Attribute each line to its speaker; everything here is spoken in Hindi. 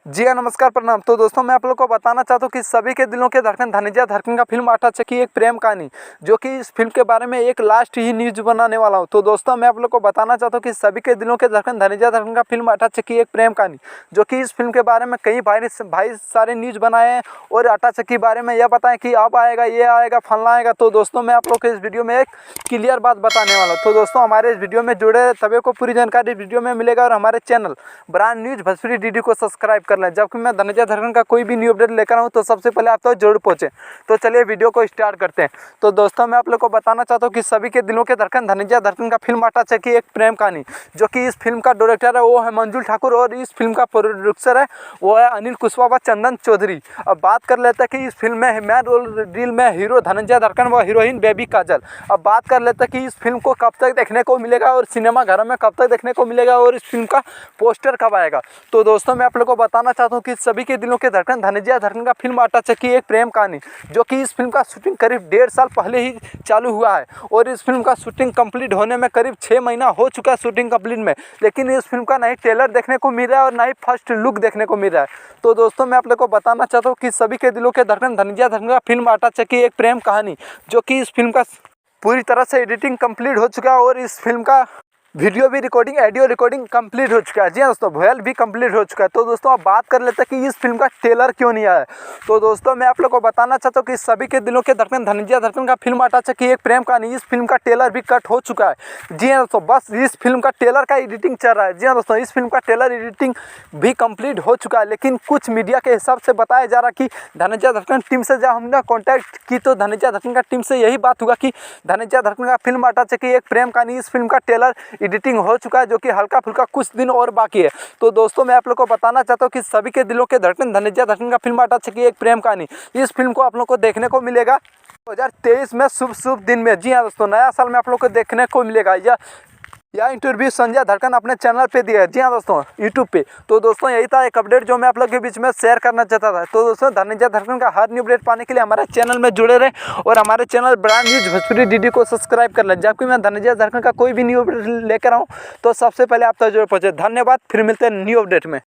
Speaker 1: जी हाँ, नमस्कार, प्रणाम। तो दोस्तों मैं आप लोग को बताना चाहता हूँ कि सभी के दिलों के धड़कन धनंजय धड़कन का फिल्म आटा चक्की एक प्रेम कहानी, जो कि इस फिल्म के बारे में एक लास्ट ही न्यूज बनाने वाला हूँ। तो दोस्तों मैं आप लोग को बताना चाहता हूँ कि सभी के दिलों के धड़कन धनंजय धड़कन का फिल्म आटा चक्की एक प्रेम कहानी, जो कि इस फिल्म के बारे में कई भाई सारे न्यूज बनाए हैं और आटा चक्की के बारे में यह बताएं कि अब आएगा, ये आएगा, फलना आएगा। तो दोस्तों मैं आप लोग को इस वीडियो में एक क्लियर बात बताने वाला हूँ। तो दोस्तों हमारे इस वीडियो में जुड़े सभी को पूरी जानकारी वीडियो में मिलेगा और हमारे channel brand news Bhojpuri DD को सब्सक्राइब कर लें। जबकि मैं धनंजय धड़कन का कोई भी न्यू अपडेट लेकर आऊँ तो सबसे पहले आप तक जरूर पहुँचे। तो चलिए वीडियो को स्टार्ट करते हैं। तो दोस्तों मैं आप लोग को बताना चाहता हूँ कि सभी के दिलों के धड़कन धनंजय धड़कन का फिल्म आटा चक्की एक प्रेम कहानी, जो कि इस फिल्म का डायरेक्टर है वो है मंजुल ठाकुर और इस फिल्म का प्रोड्यूसर है वो है अनिल कुशवाहा व चंदन चौधरी। अब बात कर लेते हैं कि इस फिल्म में मेन रोल रील में हीरो धनंजय धड़कन व हीरोइन बेबी काजल। अब बात कर लेते हैं कि इस फिल्म को कब तक देखने को मिलेगा और सिनेमा घरों में कब तक देखने को मिलेगा और इस फिल्म का पोस्टर कब आएगा। तो दोस्तों मैं आप लोग को बताना चाहता हूँ कि सभी के दिलों के धड़कन धनंजय धड़कन का फिल्म आटा चक्की एक प्रेम कहानी, जो कि इस फिल्म का शूटिंग करीब 1.5 साल पहले ही चालू हुआ है और इस फिल्म का शूटिंग कंप्लीट होने में करीब 6 महीना हो चुका है शूटिंग कंप्लीट में। लेकिन इस फिल्म का ना ही ट्रेलर देखने को मिल रहा है और ना ही फर्स्ट लुक देखने को मिल रहा है। तो दोस्तों मैं आप लोग को बताना चाहता हूँ कि सभी के दिलों के धड़कन धनंजय धड़कन का फिल्म आटा चक्की एक प्रेम कहानी, जो कि इस फिल्म का पूरी तरह से एडिटिंग कंप्लीट हो चुका है और इस फिल्म का वीडियो भी रिकॉर्डिंग, ऑडियो रिकॉर्डिंग कंप्लीट हो चुका है। जी हाँ दोस्तों, वॉयल भी कंप्लीट हो चुका है। तो दोस्तों अब बात कर लेते हैं कि इस फिल्म का ट्रेलर क्यों नहीं आया है। तो दोस्तों मैं आप लोग को बताना चाहता हूँ कि सभी के दिलों के धड़कन धनंजय धड़कन का फिल्म आटा चक्की एक प्रेम कहानी, इस फिल्म का ट्रेलर भी कट हो चुका है। जी हाँ दोस्तों, बस इस फिल्म का ट्रेलर का एडिटिंग चल रहा है। जी हाँ दोस्तों, इस फिल्म का ट्रेलर एडिटिंग भी कंप्लीट हो चुका है। लेकिन कुछ मीडिया के हिसाब से बताया जा रहा है कि धनंजय धड़कन टीम से जब हमने कॉन्टैक्ट की तो धनंजय धड़कन का टीम से यही बात हुआ कि धनंजय धड़कन का फिल्म आटा चक्की एक प्रेम कहानी, इस फिल्म का ट्रेलर एडिटिंग हो चुका है, जो कि हल्का फुल्का कुछ दिन और बाकी है। तो दोस्तों मैं आप लोग को बताना चाहता हूँ कि सभी के दिलों के धड़कन धनंजय धड़कन का फिल्म आटा चक्की एक प्रेम कहानी, इस फिल्म को आप लोग को देखने को मिलेगा 2023 में शुभ दिन में। जी हाँ दोस्तों, नया साल में आप लोग को देखने को मिलेगा। यह इंटरव्यू संजय धड़कन अपने चैनल पे दिया है। जी हाँ दोस्तों, यूट्यूब पे। तो दोस्तों यही था एक अपडेट जो मैं आप लोग के बीच में शेयर करना चाहता था। तो दोस्तों धनंजय धड़कन का हर न्यू अपडेट पाने के लिए हमारे चैनल में जुड़े रहे और हमारे channel brand news Bhojpuri DD को सब्सक्राइब कर लें। जबकि मैं धनंजय धड़कन का कोई भी न्यू अपडेट लेकर आऊँ तो सबसे पहले आप तक जरूर पहुँचे। धन्यवाद, फिर मिलते हैं न्यू अपडेट में।